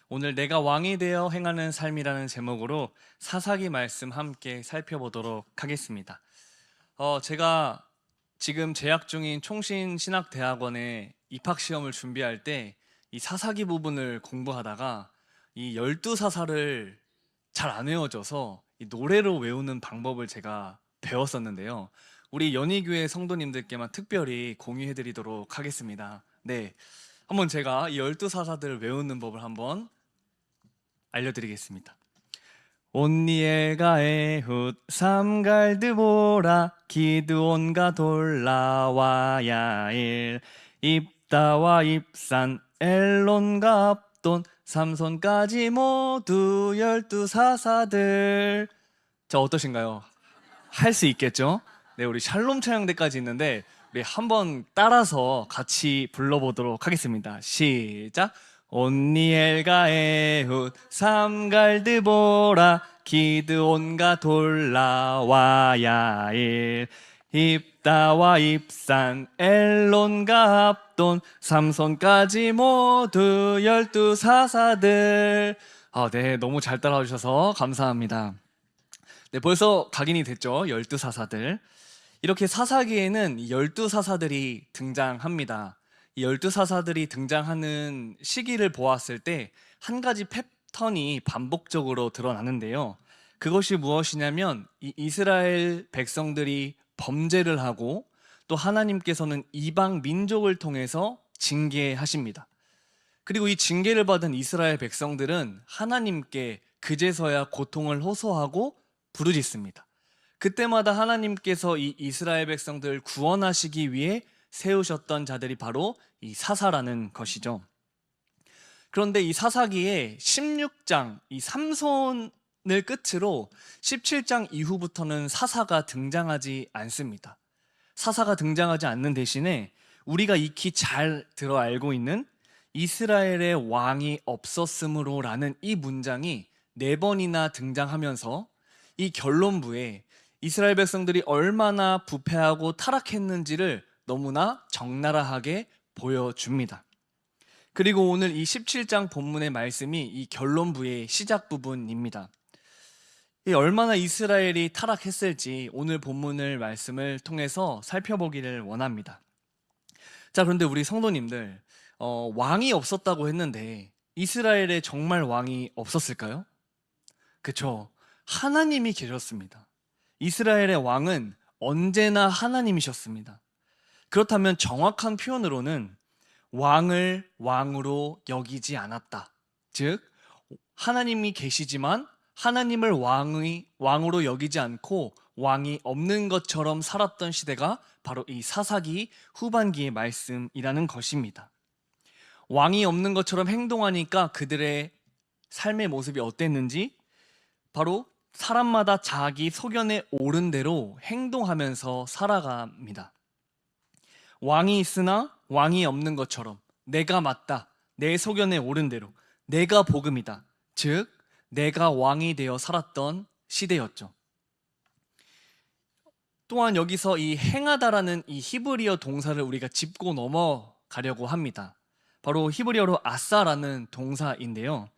오늘 내가 왕이 되어 행하는 삶이라는 제목으로 사사기 말씀 함께 살펴보도록 하겠습니다. 제가 지금 재학 중인 총신신학대학원에 입학시험을 준비할 때 이 사사기 부분을 공부하다가 이 12사사를 잘 안 외워져서 이 노래로 외우는 방법을 제가 배웠었는데요. 우리 연희교회 성도님들께만 특별히 공유해드리도록 하겠습니다. 네, 한번 제가 이 12사사들을 외우는 법을 한번 알려드리겠습니다. 온니엘과 에훗 삼갈드보라 기드온과 돌라와 야일 입다와 입산 엘론과 압돈 삼손까지 모두 12사사들. 자, 어떠신가요? 할 수 있겠죠? 네, 우리 샬롬 찬양대까지 있는데 우리 한번 따라서 같이 불러보도록 하겠습니다. 시작. 온니엘과 에훗 삼갈드보라 기드온과 돌라와 야일 입다와 입산 엘론과 압돈 삼손까지 모두 12사사들. 네, 너무 잘 따라와 주셔서 감사합니다. 네, 벌써 각인이 됐죠. 12사사들. 이렇게 사사기에는 12사사들이 등장합니다. 이 12사사들이 등장하는 시기를 보았을 때 한 가지 패턴이 반복적으로 드러나는데요. 그것이 무엇이냐면 이 이스라엘 백성들이 범죄를 하고 또 하나님께서는 이방 민족을 통해서 징계하십니다. 그리고 이 징계를 받은 이스라엘 백성들은 하나님께 그제서야 고통을 호소하고 부르짖습니다. 그때마다 하나님께서 이 이스라엘 백성들을 구원하시기 위해 세우셨던 자들이 바로 이 사사라는 것이죠. 그런데 이 사사기에 16장, 이 삼손을 끝으로 17장 이후부터는 사사가 등장하지 않습니다. 사사가 등장하지 않는 대신에 우리가 익히 잘 들어 알고 있는 이스라엘의 왕이 없었으므로라는 이 문장이 4번이나 등장하면서 이 결론부에 이스라엘 백성들이 얼마나 부패하고 타락했는지를 너무나 적나라하게 보여줍니다. 그리고 오늘 이 17장 본문의 말씀이 이 결론부의 시작 부분입니다. 얼마나 이스라엘이 타락했을지 오늘 본문을 말씀을 통해서 살펴보기를 원합니다. 자, 그런데 우리 성도님들, 왕이 없었다고 했는데 이스라엘에 정말 왕이 없었을까요? 그쵸? 하나님이 계셨습니다. 이스라엘의 왕은 언제나 하나님이셨습니다. 그렇다면 정확한 표현으로는 왕을 왕으로 여기지 않았다. 즉, 하나님이 계시지만 하나님을 왕으로 여기지 않고 왕이 없는 것처럼 살았던 시대가 바로 이 사사기 후반기의 말씀이라는 것입니다. 왕이 없는 것처럼 행동하니까 그들의 삶의 모습이 어땠는지 바로 사람마다 자기 소견에 옳은 대로 행동하면서 살아갑니다. 왕이 있으나 왕이 없는 것처럼 내가 맞다, 내 소견에 옳은 대로, 내가 복음이다, 즉 내가 왕이 되어 살았던 시대였죠. 또한 여기서 이 행하다라는 이 히브리어 동사를 우리가 짚고 넘어가려고 합니다. 바로 히브리어로 아싸라는 동사인데요.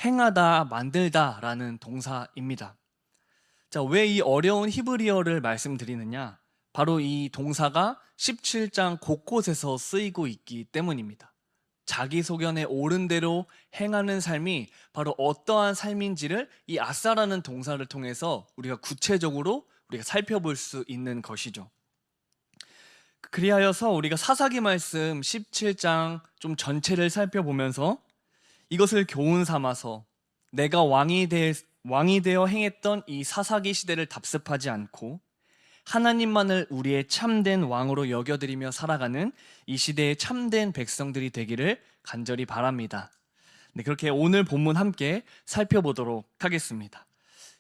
행하다, 만들다라는 동사입니다. 자, 왜 이 어려운 히브리어를 말씀드리느냐? 바로 이 동사가 17장 곳곳에서 쓰이고 있기 때문입니다. 자기 소견에 옳은 대로 행하는 삶이 바로 어떠한 삶인지를 이 아싸라는 동사를 통해서 우리가 구체적으로 우리가 살펴볼 수 있는 것이죠. 그리하여서 우리가 사사기 말씀 17장 좀 전체를 살펴보면서 이것을 교훈 삼아서 내가 왕이 되어 행했던 이 사사기 시대를 답습하지 않고 하나님만을 우리의 참된 왕으로 여겨드리며 살아가는 이 시대의 참된 백성들이 되기를 간절히 바랍니다. 네, 그렇게 오늘 본문 함께 살펴보도록 하겠습니다.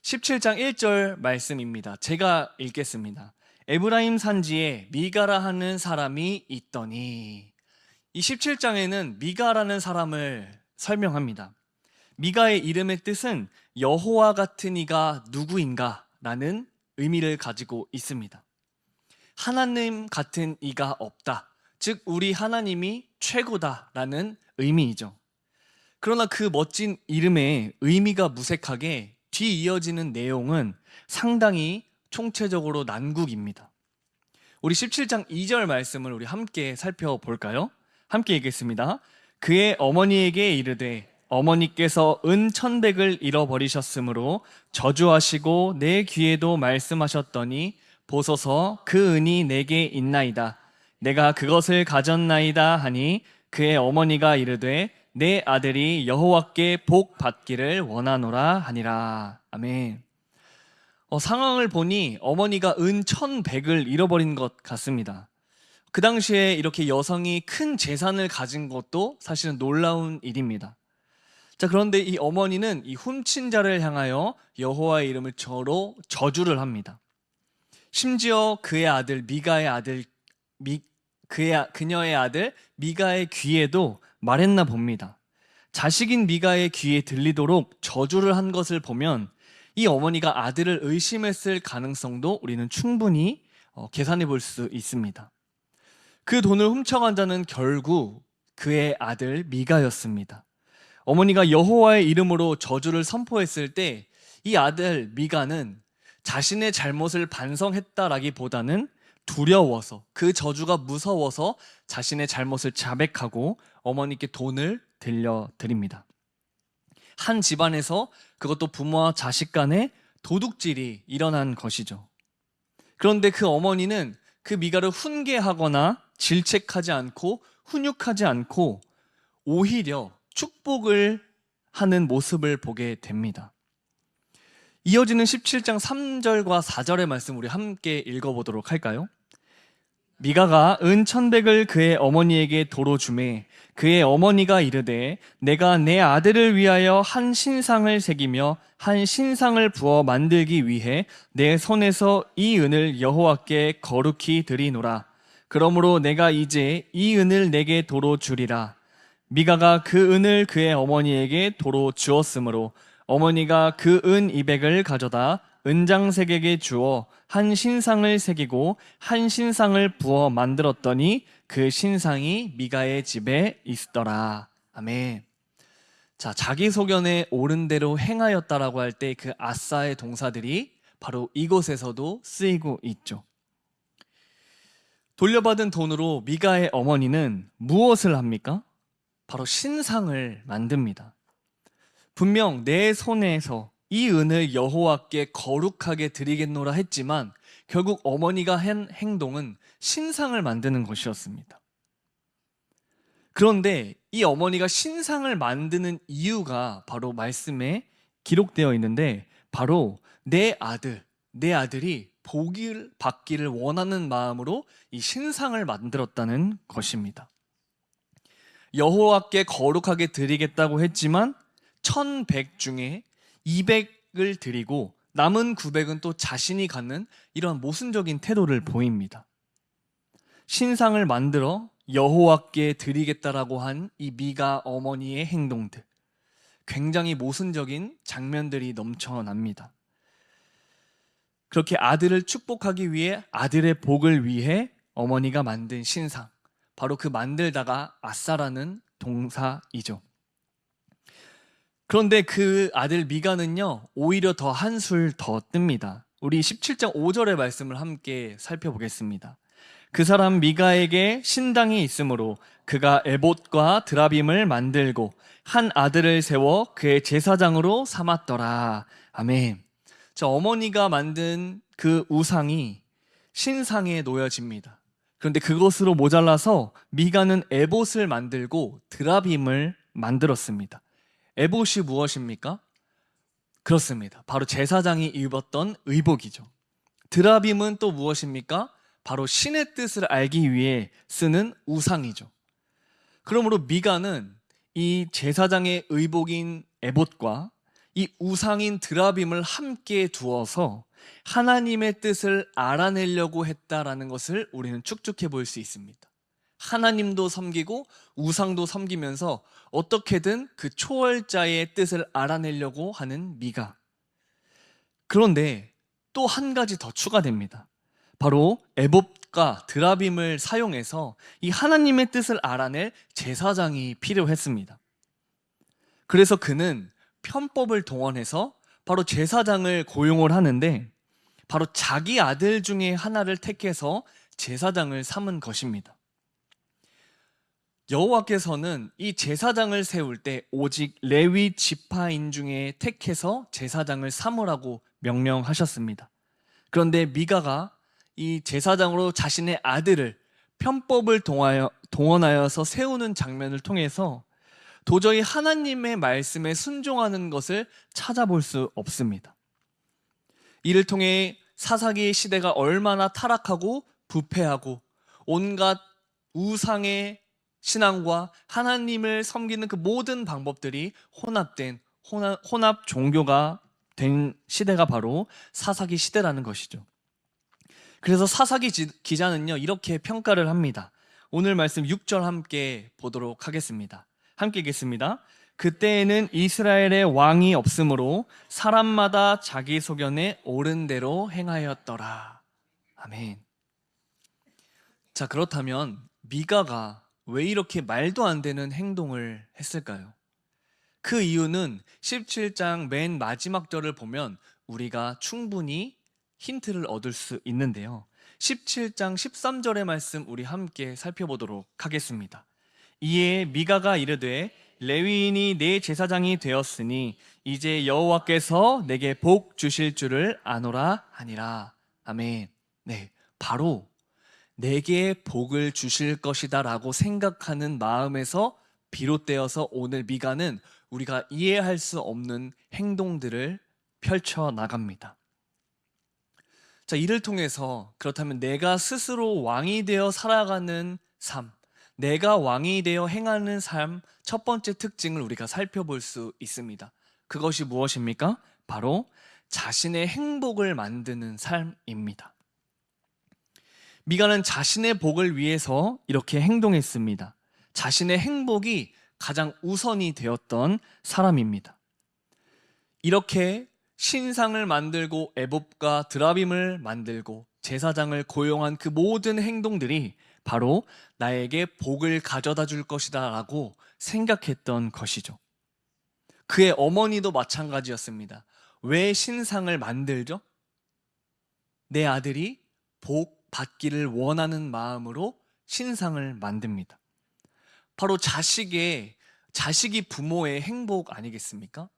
17장 1절 말씀입니다. 제가 읽겠습니다. 에브라임 산지에 미가라 하는 사람이 있더니. 이 17장에는 미가라는 사람을 설명합니다. 미가의 이름의 뜻은 여호와 같은 이가 누구인가 라는 의미를 가지고 있습니다. 하나님 같은 이가 없다. 즉 우리 하나님이 최고다라는 의미이죠. 그러나 그 멋진 이름의 의미가 무색하게 뒤 이어지는 내용은 상당히 총체적으로 난국입니다. 우리 17장 2절 말씀을 우리 함께 살펴볼까요? 함께 읽겠습니다. 그의 어머니에게 이르되 어머니께서 은 1,100을 잃어버리셨으므로 저주하시고 내 귀에도 말씀하셨더니 보소서 그 은이 내게 있나이다. 내가 그것을 가졌나이다 하니 그의 어머니가 이르되 내 아들이 여호와께 복 받기를 원하노라 하니라. 아멘. 상황을 보니 어머니가 은 1,100을 잃어버린 것 같습니다. 그 당시에 이렇게 여성이 큰 재산을 가진 것도 사실은 놀라운 일입니다. 자, 그런데 이 어머니는 이 훔친 자를 향하여 여호와의 이름을 저로 저주를 합니다. 심지어 그의 아들 미가의 아들 그녀의 아들 미가의 귀에도 말했나 봅니다. 자식인 미가의 귀에 들리도록 저주를 한 것을 보면 이 어머니가 아들을 의심했을 가능성도 우리는 충분히 계산해 볼 수 있습니다. 그 돈을 훔쳐간 자는 결국 그의 아들 미가였습니다. 어머니가 여호와의 이름으로 저주를 선포했을 때 이 아들 미가는 자신의 잘못을 반성했다라기보다는 두려워서, 그 저주가 무서워서 자신의 잘못을 자백하고 어머니께 돈을 들려드립니다. 한 집안에서 그것도 부모와 자식 간의 도둑질이 일어난 것이죠. 그런데 그 어머니는 그 미가를 훈계하거나 질책하지 않고 훈육하지 않고 오히려 축복을 하는 모습을 보게 됩니다. 이어지는 17장 3절과 4절의 말씀 우리 함께 읽어보도록 할까요? 미가가 은 1,100을 그의 어머니에게 도로 주매 그의 어머니가 이르되 내가 내 아들을 위하여 한 신상을 새기며 한 신상을 부어 만들기 위해 내 손에서 이 은을 여호와께 거룩히 드리노라. 그러므로 내가 이제 이 은을 내게 도로 주리라. 미가가 그 은을 그의 어머니에게 도로 주었으므로 어머니가 그 은 200을 가져다 은장색에게 주어 한 신상을 새기고 한 신상을 부어 만들었더니 그 신상이 미가의 집에 있더라. 아멘. 자, 자기 소견에 옳은 대로 행하였다라고 할 때 그 아싸의 동사들이 바로 이곳에서도 쓰이고 있죠. 돌려받은 돈으로 미가의 어머니는 무엇을 합니까? 바로 신상을 만듭니다. 분명 내 손에서 이 은을 여호와께 거룩하게 드리겠노라 했지만 결국 어머니가 한 행동은 신상을 만드는 것이었습니다. 그런데 이 어머니가 신상을 만드는 이유가 바로 말씀에 기록되어 있는데 바로 내 아들이 복을 받기를 원하는 마음으로 이 신상을 만들었다는 것입니다. 여호와께 거룩하게 드리겠다고 했지만 1,100 중에 200을 드리고 남은 900은 또 자신이 갖는 이런 모순적인 태도를 보입니다. 신상을 만들어 여호와께 드리겠다라고 한 이 미가 어머니의 행동들, 굉장히 모순적인 장면들이 넘쳐납니다. 그렇게 아들을 축복하기 위해, 아들의 복을 위해 어머니가 만든 신상, 바로 그 만들다가 아싸라는 동사이죠. 그런데 그 아들 미가는요, 오히려 더 한술 더 뜹니다. 우리 17장 5절의 말씀을 함께 살펴보겠습니다. 그 사람 미가에게 신당이 있으므로 그가 에봇과 드라빔을 만들고 한 아들을 세워 그의 제사장으로 삼았더라. 아멘. 자, 어머니가 만든 그 우상이 신상에 놓여집니다. 그런데 그것으로 모자라서 미가는 에봇을 만들고 드라빔을 만들었습니다. 에봇이 무엇입니까? 그렇습니다. 바로 제사장이 입었던 의복이죠. 드라빔은 또 무엇입니까? 바로 신의 뜻을 알기 위해 쓰는 우상이죠. 그러므로 미가는 이 제사장의 의복인 에봇과 이 우상인 드라빔을 함께 두어서 하나님의 뜻을 알아내려고 했다라는 것을 우리는 축축해 볼 수 있습니다. 하나님도 섬기고 우상도 섬기면서 어떻게든 그 초월자의 뜻을 알아내려고 하는 미가. 그런데 또 한 가지 더 추가됩니다. 바로 에봇과 드라빔을 사용해서 이 하나님의 뜻을 알아낼 제사장이 필요했습니다. 그래서 그는 편법을 동원해서 바로 제사장을 고용을 하는데 바로 자기 아들 중에 하나를 택해서 제사장을 삼은 것입니다. 여호와께서는 이 제사장을 세울 때 오직 레위 지파인 중에 택해서 제사장을 삼으라고 명령하셨습니다. 그런데 미가가 이 제사장으로 자신의 아들을 편법을 동원하여서 세우는 장면을 통해서 도저히 하나님의 말씀에 순종하는 것을 찾아볼 수 없습니다. 이를 통해 사사기 시대가 얼마나 타락하고 부패하고 온갖 우상의 신앙과 하나님을 섬기는 그 모든 방법들이 혼합된 혼합 종교가 된 시대가 바로 사사기 시대라는 것이죠. 그래서 사사기 기자는요, 이렇게 평가를 합니다. 오늘 말씀 6절 함께 보도록 하겠습니다. 함께 읽겠습니다. 그때에는 이스라엘의 왕이 없으므로 사람마다 자기 소견에 옳은 대로 행하였더라. 아멘. 자, 그렇다면 미가가 왜 이렇게 말도 안 되는 행동을 했을까요? 그 이유는 17장 맨 마지막 절을 보면 우리가 충분히 힌트를 얻을 수 있는데요. 17장 13절의 말씀 우리 함께 살펴보도록 하겠습니다. 이에 미가가 이르되 레위인이 내 제사장이 되었으니 이제 여호와께서 내게 복 주실 줄을 아노라 하니라. 아멘. 네, 바로 내게 복을 주실 것이다 라고 생각하는 마음에서 비롯되어서 오늘 미가는 우리가 이해할 수 없는 행동들을 펼쳐 나갑니다. 자, 이를 통해서 그렇다면 내가 스스로 왕이 되어 살아가는 삶, 내가 왕이 되어 행하는 삶, 첫 번째 특징을 우리가 살펴볼 수 있습니다. 그것이 무엇입니까? 바로 자신의 행복을 만드는 삶입니다. 미가는 자신의 복을 위해서 이렇게 행동했습니다. 자신의 행복이 가장 우선이 되었던 사람입니다. 이렇게 신상을 만들고 애봇과 드라빔을 만들고 제사장을 고용한 그 모든 행동들이 바로 나에게 복을 가져다 줄 것이다 라고 생각했던 것이죠. 그의 어머니도 마찬가지였습니다. 왜 신상을 만들죠? 내 아들이 복 받기를 원하는 마음으로 신상을 만듭니다. 바로 자식이 부모의 행복 아니겠습니까?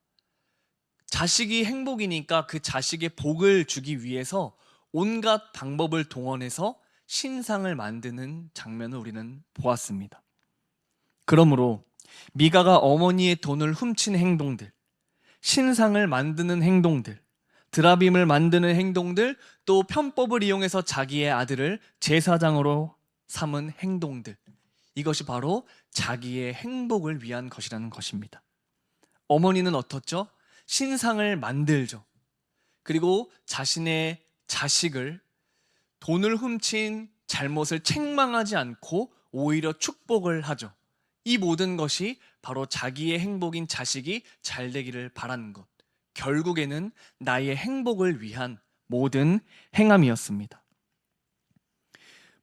자식이 행복이니까 그 자식의 복을 주기 위해서 온갖 방법을 동원해서 신상을 만드는 장면을 우리는 보았습니다. 그러므로 미가가 어머니의 돈을 훔친 행동들, 신상을 만드는 행동들, 드라빔을 만드는 행동들, 또 편법을 이용해서 자기의 아들을 제사장으로 삼은 행동들, 이것이 바로 자기의 행복을 위한 것이라는 것입니다. 어머니는 어떻죠? 신상을 만들죠. 그리고 자신의 자식을 돈을 훔친 잘못을 책망하지 않고 오히려 축복을 하죠. 이 모든 것이 바로 자기의 행복인 자식이 잘 되기를 바라는 것, 결국에는 나의 행복을 위한 모든 행함이었습니다.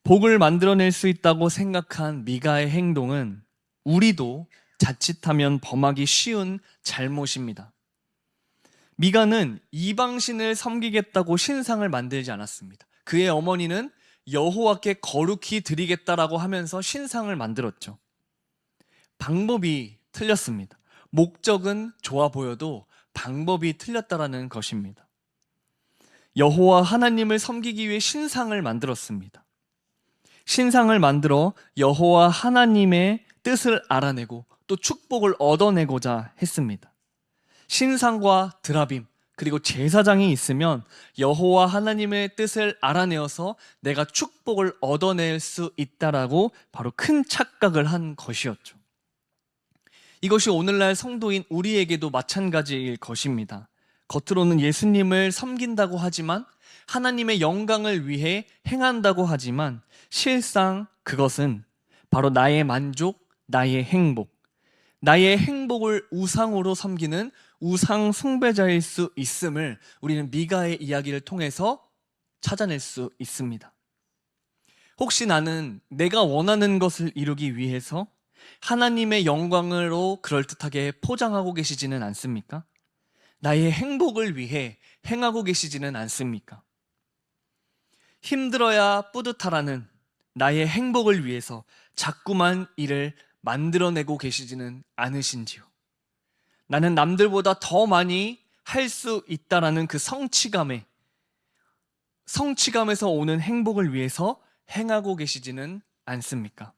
복을 만들어낼 수 있다고 생각한 미가의 행동은 우리도 자칫하면 범하기 쉬운 잘못입니다. 미가는 이방신을 섬기겠다고 신상을 만들지 않았습니다. 그의 어머니는 여호와께 거룩히 드리겠다라고 하면서 신상을 만들었죠. 방법이 틀렸습니다. 목적은 좋아 보여도 방법이 틀렸다라는 것입니다. 여호와 하나님을 섬기기 위해 신상을 만들었습니다. 신상을 만들어 여호와 하나님의 뜻을 알아내고 또 축복을 얻어내고자 했습니다. 신상과 드라빔 그리고 제사장이 있으면 여호와 하나님의 뜻을 알아내어서 내가 축복을 얻어낼 수 있다라고 바로 큰 착각을 한 것이었죠. 이것이 오늘날 성도인 우리에게도 마찬가지일 것입니다. 겉으로는 예수님을 섬긴다고 하지만 하나님의 영광을 위해 행한다고 하지만 실상 그것은 바로 나의 만족, 나의 행복, 나의 행복을 우상으로 섬기는 우상 숭배자일 수 있음을 우리는 미가의 이야기를 통해서 찾아낼 수 있습니다. 혹시 나는 내가 원하는 것을 이루기 위해서 하나님의 영광으로 그럴듯하게 포장하고 계시지는 않습니까? 나의 행복을 위해 행하고 계시지는 않습니까? 힘들어야 뿌듯하라는 나의 행복을 위해서 자꾸만 일을 만들어내고 계시지는 않으신지요? 나는 남들보다 더 많이 할 수 있다라는 그 성취감에서 오는 행복을 위해서 행하고 계시지는 않습니까?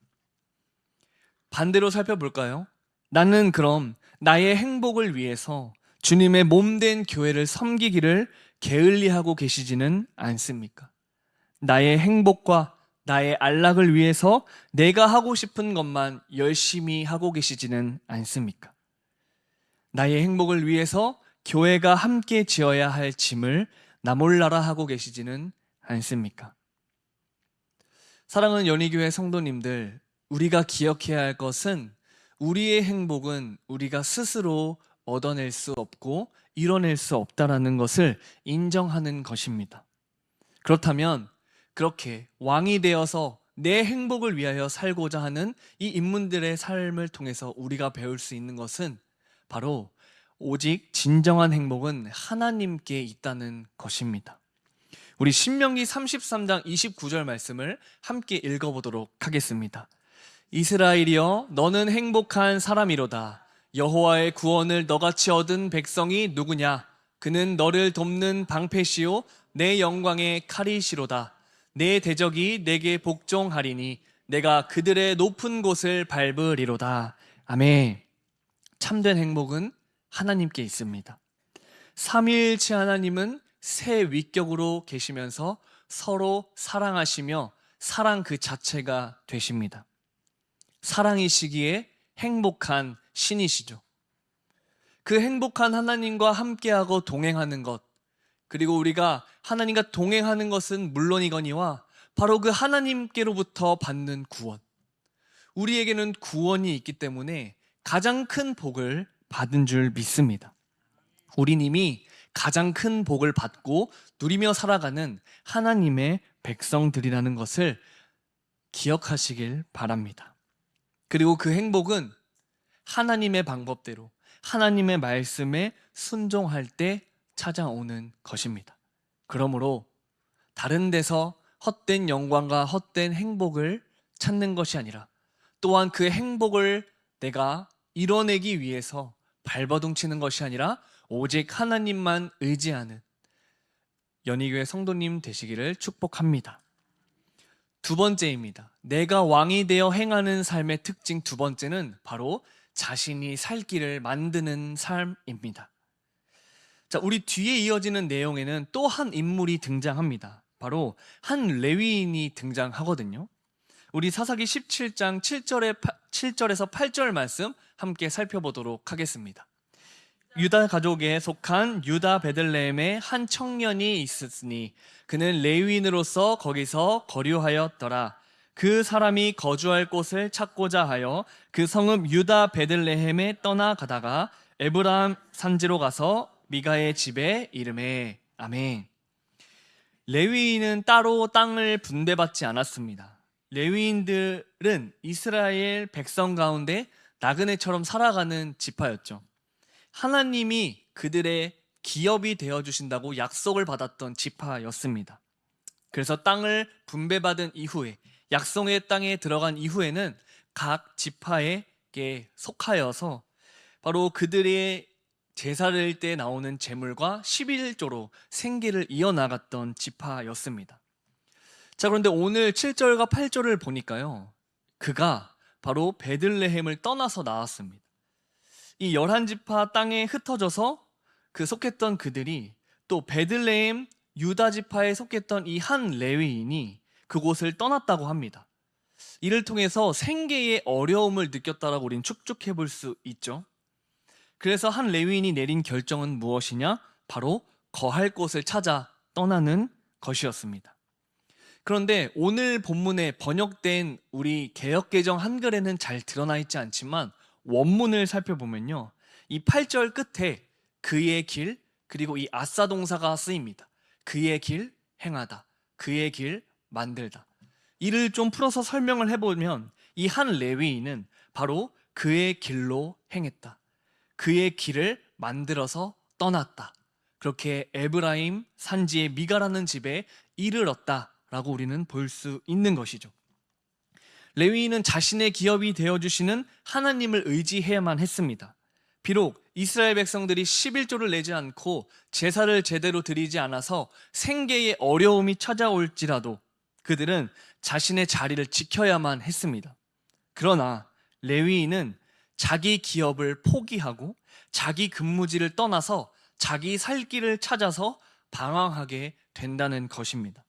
반대로 살펴볼까요? 나는 그럼 나의 행복을 위해서 주님의 몸된 교회를 섬기기를 게을리하고 계시지는 않습니까? 나의 행복과 나의 안락을 위해서 내가 하고 싶은 것만 열심히 하고 계시지는 않습니까? 나의 행복을 위해서 교회가 함께 지어야 할 짐을 나 몰라라 하고 계시지는 않습니까? 사랑하는 연희교회 성도님들, 우리가 기억해야 할 것은 우리의 행복은 우리가 스스로 얻어낼 수 없고 이뤄낼 수 없다라는 것을 인정하는 것입니다. 그렇다면 그렇게 왕이 되어서 내 행복을 위하여 살고자 하는 이 인문들의 삶을 통해서 우리가 배울 수 있는 것은 바로 오직 진정한 행복은 하나님께 있다는 것입니다. 우리 신명기 33장 29절 말씀을 함께 읽어보도록 하겠습니다. 이스라엘이여 너는 행복한 사람이로다. 여호와의 구원을 너같이 얻은 백성이 누구냐? 그는 너를 돕는 방패시요 내 영광의 칼이시로다. 내 대적이 내게 복종하리니 내가 그들의 높은 곳을 밟으리로다. 아멘. 참된 행복은 하나님께 있습니다. 삼위일체 하나님은 새 위격으로 계시면서 서로 사랑하시며 사랑 그 자체가 되십니다. 사랑이시기에 행복한 신이시죠. 그 행복한 하나님과 함께하고 동행하는 것, 그리고 우리가 하나님과 동행하는 것은 물론이거니와 바로 그 하나님께로부터 받는 구원, 우리에게는 구원이 있기 때문에 가장 큰 복을 받은 줄 믿습니다. 우린 이미 가장 큰 복을 받고 누리며 살아가는 하나님의 백성들이라는 것을 기억하시길 바랍니다. 그리고 그 행복은 하나님의 방법대로 하나님의 말씀에 순종할 때 찾아오는 것입니다. 그러므로 다른 데서 헛된 영광과 헛된 행복을 찾는 것이 아니라 또한 그 행복을 내가 이뤄내기 위해서 발버둥 치는 것이 아니라 오직 하나님만 의지하는 연희교회 성도님 되시기를 축복합니다. 두 번째입니다. 내가 왕이 되어 행하는 삶의 특징 두 번째는 바로 자신이 살 길을 만드는 삶입니다. 자, 우리 뒤에 이어지는 내용에는 또 한 인물이 등장합니다. 바로 한 레위인이 등장하거든요. 우리 사사기 17장 7절에서 8절 말씀 함께 살펴보도록 하겠습니다. 유다 가족에 속한 유다 베들레헴에 한 청년이 있었으니 그는 레위인으로서 거기서 거류하였더라. 그 사람이 거주할 곳을 찾고자 하여 그 성읍 유다 베들레헴에 떠나가다가 에브라임 산지로 가서 미가의 집에 이르매. 아멘. 레위인은 따로 땅을 분배받지 않았습니다. 레위인들은 이스라엘 백성 가운데 나그네처럼 살아가는 지파였죠. 하나님이 그들의 기업이 되어주신다고 약속을 받았던 지파였습니다. 그래서 땅을 분배받은 이후에 약속의 땅에 들어간 이후에는 각 지파에게 속하여서 바로 그들의 제사를 때 나오는 제물과 11조로 생계를 이어나갔던 지파였습니다. 자, 그런데 오늘 7절과 8절을 보니까요, 그가 바로 베들레헴을 떠나서 나왔습니다. 이 11지파 땅에 흩어져서 그 속했던 그들이 또 베들레헴 유다 지파에 속했던 이 한 레위인이 그곳을 떠났다고 합니다. 이를 통해서 생계의 어려움을 느꼈다라고 우리는 축축해 볼 수 있죠. 그래서 한 레위인이 내린 결정은 무엇이냐? 바로 거할 곳을 찾아 떠나는 것이었습니다. 그런데 오늘 본문에 번역된 우리 개역개정 한글에는 잘 드러나 있지 않지만 원문을 살펴보면요, 이 8절 끝에 그의 길, 그리고 이 아싸 동사가 쓰입니다. 그의 길 행하다, 그의 길 만들다. 이를 좀 풀어서 설명을 해보면 이 한 레위인은 바로 그의 길로 행했다. 그의 길을 만들어서 떠났다. 그렇게 에브라임 산지의 미가라는 집에 이르렀다라고 우리는 볼 수 있는 것이죠. 레위인은 자신의 기업이 되어주시는 하나님을 의지해야만 했습니다. 비록 이스라엘 백성들이 11조를 내지 않고 제사를 제대로 드리지 않아서 생계에 어려움이 찾아올지라도 그들은 자신의 자리를 지켜야만 했습니다. 그러나 레위인은 자기 기업을 포기하고 자기 근무지를 떠나서 자기 살 길을 찾아서 방황하게 된다는 것입니다.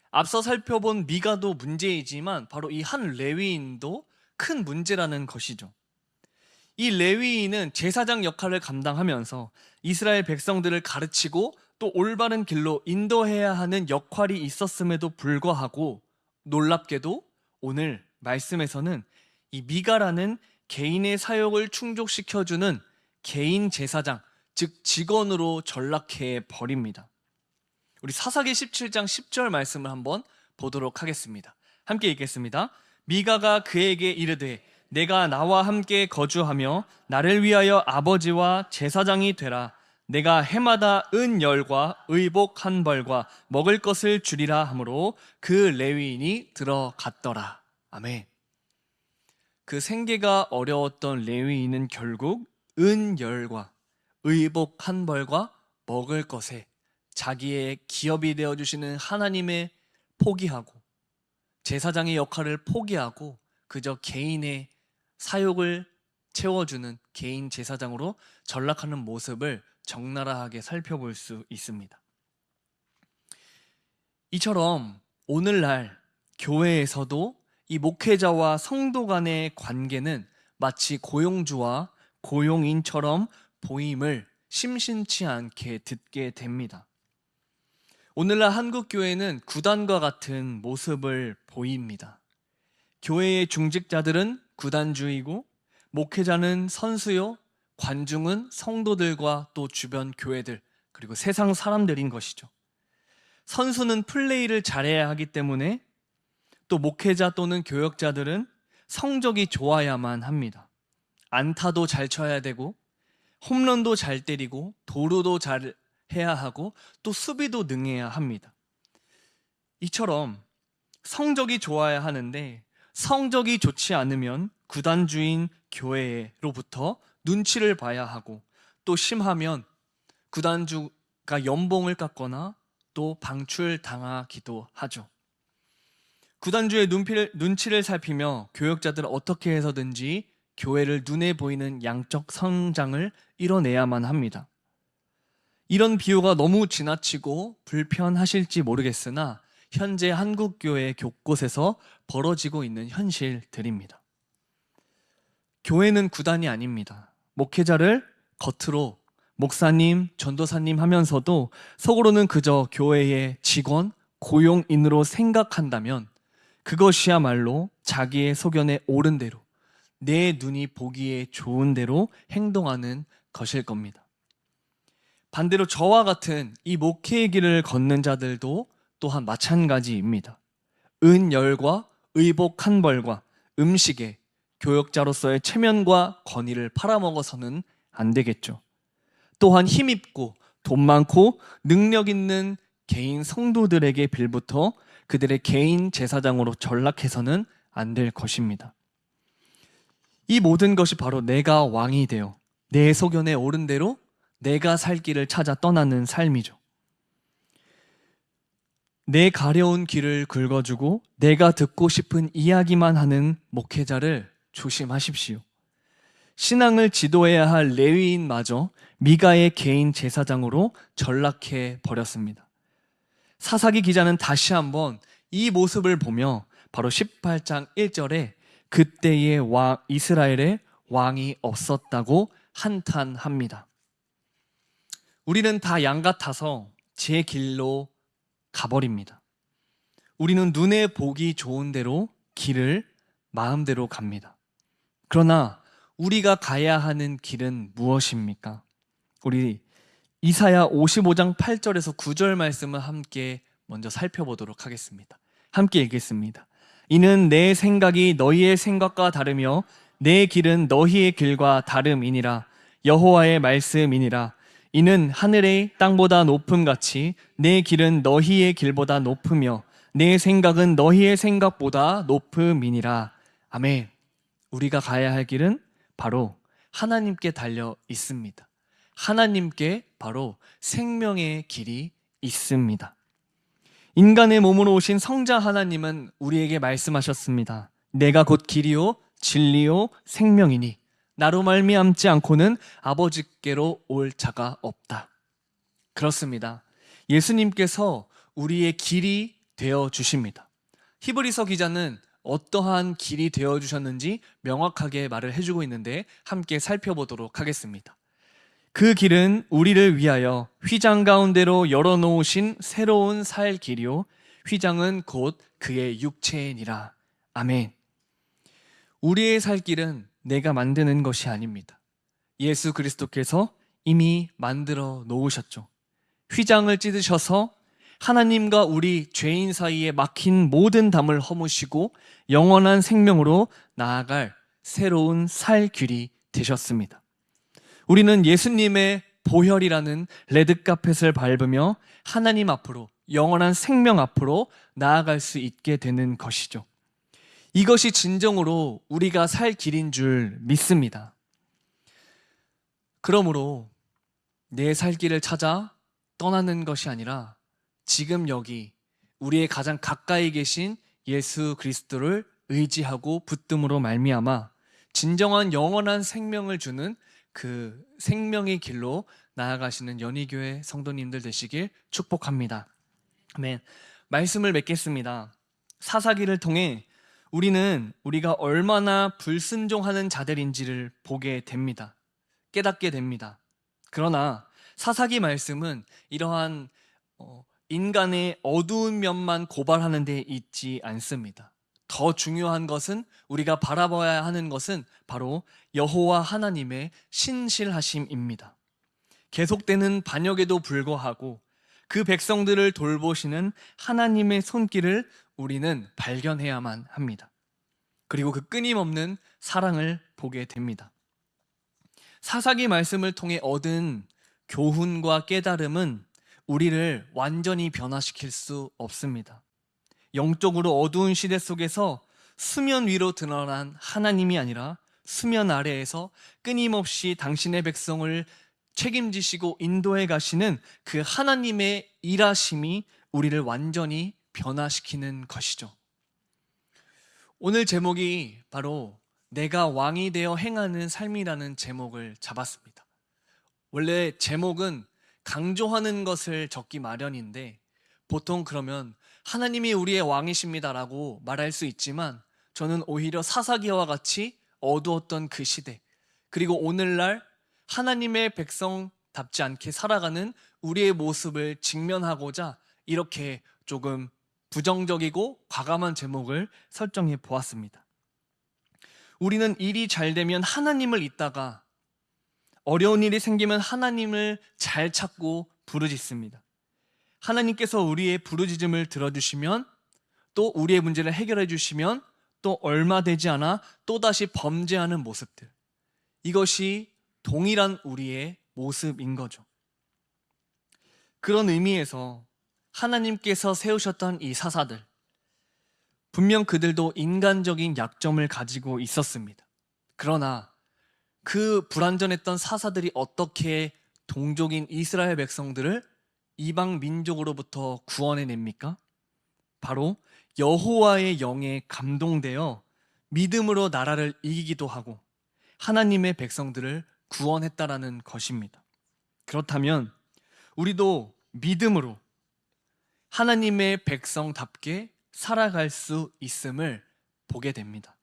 앞서 살펴본 미가도 문제이지만 바로 이 한 레위인도 큰 문제라는 것이죠. 이 레위인은 제사장 역할을 감당하면서 이스라엘 백성들을 가르치고 또 올바른 길로 인도해야 하는 역할이 있었음에도 불구하고 놀랍게도 오늘 말씀에서는 이 미가라는 개인의 사역을 충족시켜주는 개인 제사장, 즉 직원으로 전락해 버립니다. 우리 사사기 17장 10절 말씀을 한번 보도록 하겠습니다. 함께 읽겠습니다. 미가가 그에게 이르되 내가 나와 함께 거주하며 나를 위하여 아버지와 제사장이 되라. 내가 해마다 은열과 의복 한 벌과 먹을 것을 주리라 하므로 그 레위인이 들어갔더라. 아멘. 그 생계가 어려웠던 레위인은 결국 은열과 의복 한 벌과 먹을 것에 자기의 기업이 되어주시는 하나님의 포기하고 제사장의 역할을 포기하고 그저 개인의 사욕을 채워주는 개인 제사장으로 전락하는 모습을 적나라하게 살펴볼 수 있습니다. 이처럼 오늘날 교회에서도 이 목회자와 성도 간의 관계는 마치 고용주와 고용인처럼 보임을 심심치 않게 듣게 됩니다. 오늘날 한국 교회는 구단과 같은 모습을 보입니다. 교회의 중직자들은 구단주이고 목회자는 선수요, 관중은 성도들과 또 주변 교회들 그리고 세상 사람들인 것이죠. 선수는 플레이를 잘해야 하기 때문에 또 목회자 또는 교역자들은 성적이 좋아야만 합니다. 안타도 잘 쳐야 되고 홈런도 잘 때리고 도루도 잘 해야 하고 또 수비도 능해야 합니다. 이처럼 성적이 좋아야 하는데 성적이 좋지 않으면 구단주인 교회로부터 눈치를 봐야 하고 또 심하면 구단주가 연봉을 깎거나 또 방출당하기도 하죠. 구단주의 눈치를 살피며 교역자들은 어떻게 해서든지 교회를 눈에 보이는 양적 성장을 이뤄내야만 합니다. 이런 비유가 너무 지나치고 불편하실지 모르겠으나 현재 한국 교회 곳곳에서 벌어지고 있는 현실들입니다. 교회는 구단이 아닙니다. 목회자를 겉으로 목사님, 전도사님 하면서도 속으로는 그저 교회의 직원, 고용인으로 생각한다면 그것이야말로 자기의 소견에 옳은 대로 내 눈이 보기에 좋은 대로 행동하는 것일 겁니다. 반대로 저와 같은 이 목회의 길을 걷는 자들도 또한 마찬가지입니다. 은열과 의복 한 벌과 음식에 교역자로서의 체면과 권위를 팔아먹어서는 안 되겠죠. 또한 힘있고 돈 많고 능력 있는 개인 성도들에게 빌부터 그들의 개인 제사장으로 전락해서는 안 될 것입니다. 이 모든 것이 바로 내가 왕이 되어 내 소견에 옳은 대로 내가 살 길을 찾아 떠나는 삶이죠. 내 가려운 길을 긁어주고 내가 듣고 싶은 이야기만 하는 목회자를 조심하십시오. 신앙을 지도해야 할 레위인마저 미가의 개인 제사장으로 전락해 버렸습니다. 사사기 기자는 다시 한번 이 모습을 보며 바로 18장 1절에 그때의 이스라엘에 왕이 없었다고 한탄합니다. 우리는 다 양 같아서 제 길로 가버립니다. 우리는 눈에 보기 좋은 대로 길을 마음대로 갑니다. 그러나 우리가 가야 하는 길은 무엇입니까? 우리 이사야 55장 8절에서 9절 말씀을 함께 먼저 살펴보도록 하겠습니다. 함께 읽겠습니다. 이는 내 생각이 너희의 생각과 다르며 내 길은 너희의 길과 다름이니라. 여호와의 말씀이니라. 이는 하늘의 땅보다 높음같이 내 길은 너희의 길보다 높으며 내 생각은 너희의 생각보다 높음이니라. 아멘. 우리가 가야 할 길은 바로 하나님께 달려 있습니다. 하나님께 바로 생명의 길이 있습니다. 인간의 몸으로 오신 성자 하나님은 우리에게 말씀하셨습니다. 내가 곧 길이요 진리요 생명이니 나로 말미암지 않고는 아버지께로 올 자가 없다. 그렇습니다. 예수님께서 우리의 길이 되어 주십니다. 히브리서 기자는 어떠한 길이 되어 주셨는지 명확하게 말을 해주고 있는데 함께 살펴보도록 하겠습니다. 그 길은 우리를 위하여 휘장 가운데로 열어놓으신 새로운 살 길이요 휘장은 곧 그의 육체니라. 아멘. 우리의 살 길은 내가 만드는 것이 아닙니다. 예수 그리스도께서 이미 만들어 놓으셨죠. 휘장을 찢으셔서 하나님과 우리 죄인 사이에 막힌 모든 담을 허무시고 영원한 생명으로 나아갈 새로운 살 길이 되셨습니다. 우리는 예수님의 보혈이라는 레드카펫을 밟으며 하나님 앞으로 영원한 생명 앞으로 나아갈 수 있게 되는 것이죠. 이것이 진정으로 우리가 살 길인 줄 믿습니다. 그러므로 내 살 길을 찾아 떠나는 것이 아니라 지금 여기 우리의 가장 가까이 계신 예수 그리스도를 의지하고 붙듦으로 말미암아 진정한 영원한 생명을 주는 그 생명의 길로 나아가시는 연희교회 성도님들 되시길 축복합니다. 아멘. 말씀을 맺겠습니다. 사사기를 통해 우리는 우리가 얼마나 불순종하는 자들인지를 보게 됩니다. 깨닫게 됩니다. 그러나 사사기 말씀은 이러한 인간의 어두운 면만 고발하는 데 있지 않습니다. 더 중요한 것은 우리가 바라봐야 하는 것은 바로 여호와 하나님의 신실하심입니다. 계속되는 반역에도 불구하고 그 백성들을 돌보시는 하나님의 손길을 우리는 발견해야만 합니다. 그리고 그 끊임없는 사랑을 보게 됩니다. 사사기 말씀을 통해 얻은 교훈과 깨달음은 우리를 완전히 변화시킬 수 없습니다. 영적으로 어두운 시대 속에서 수면 위로 드러난 하나님이 아니라 수면 아래에서 끊임없이 당신의 백성을 책임지시고 인도해 가시는 그 하나님의 일하심이 우리를 완전히 변화시키는 것이죠. 오늘 제목이 바로 내가 왕이 되어 행하는 삶이라는 제목을 잡았습니다. 원래 제목은 강조하는 것을 적기 마련인데 보통 그러면 하나님이 우리의 왕이십니다라고 말할 수 있지만 저는 오히려 사사기와 같이 어두웠던 그 시대 그리고 오늘날 하나님의 백성답지 않게 살아가는 우리의 모습을 직면하고자 이렇게 조금 부정적이고 과감한 제목을 설정해 보았습니다. 우리는 일이 잘 되면 하나님을 잊다가 어려운 일이 생기면 하나님을 잘 찾고 부르짖습니다. 하나님께서 우리의 부르짖음을 들어주시면 또 우리의 문제를 해결해 주시면 또 얼마 되지 않아 또다시 범죄하는 모습들, 이것이 동일한 우리의 모습인 거죠. 그런 의미에서 하나님께서 세우셨던 이 사사들, 분명 그들도 인간적인 약점을 가지고 있었습니다. 그러나 그 불완전했던 사사들이 어떻게 동족인 이스라엘 백성들을 이방 민족으로부터 구원해냅니까? 바로 여호와의 영에 감동되어 믿음으로 나라를 이기기도 하고 하나님의 백성들을 구원했다라는 것입니다. 그렇다면 우리도 믿음으로 하나님의 백성답게 살아갈 수 있음을 보게 됩니다.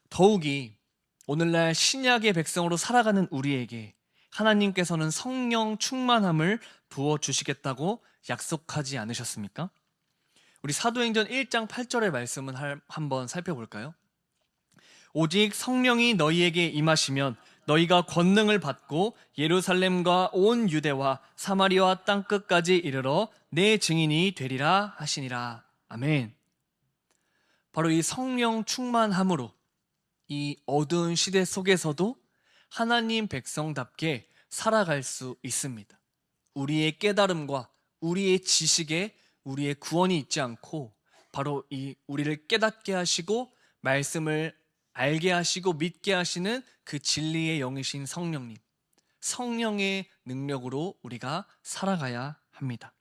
더욱이 오늘날 신약의 백성으로 살아가는 우리에게 하나님께서는 성령 충만함을 부어주시겠다고 약속하지 않으셨습니까? 우리 사도행전 1장 8절의 말씀을 한번 살펴볼까요? 오직 성령이 너희에게 임하시면 너희가 권능을 받고 예루살렘과 온 유대와 사마리아 땅끝까지 이르러 내 증인이 되리라 하시니라. 아멘. 바로 이 성령 충만함으로 이 어두운 시대 속에서도 하나님 백성답게 살아갈 수 있습니다. 우리의 깨달음과 우리의 지식에 우리의 구원이 있지 않고 바로 이 우리를 깨닫게 하시고 말씀을 알게 하시고 믿게 하시는 그 진리의 영이신 성령님, 성령의 능력으로 우리가 살아가야 합니다.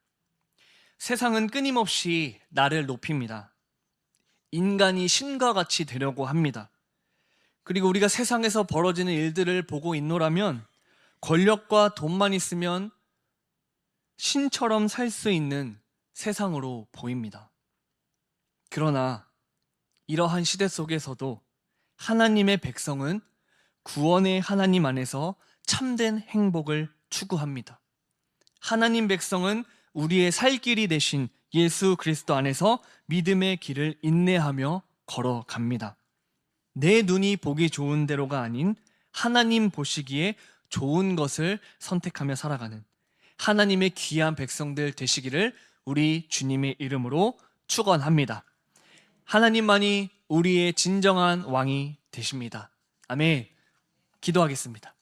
세상은 끊임없이 나를 높입니다. 인간이 신과 같이 되려고 합니다. 그리고 우리가 세상에서 벌어지는 일들을 보고 있노라면 권력과 돈만 있으면 신처럼 살 수 있는 세상으로 보입니다. 그러나 이러한 시대 속에서도 하나님의 백성은 구원의 하나님 안에서 참된 행복을 추구합니다. 하나님 백성은 우리의 살 길이 되신 예수 그리스도 안에서 믿음의 길을 인내하며 걸어갑니다. 내 눈이 보기 좋은 대로가 아닌 하나님 보시기에 좋은 것을 선택하며 살아가는 하나님의 귀한 백성들 되시기를 우리 주님의 이름으로 축원합니다. 하나님만이 우리의 진정한 왕이 되십니다. 아멘. 기도하겠습니다.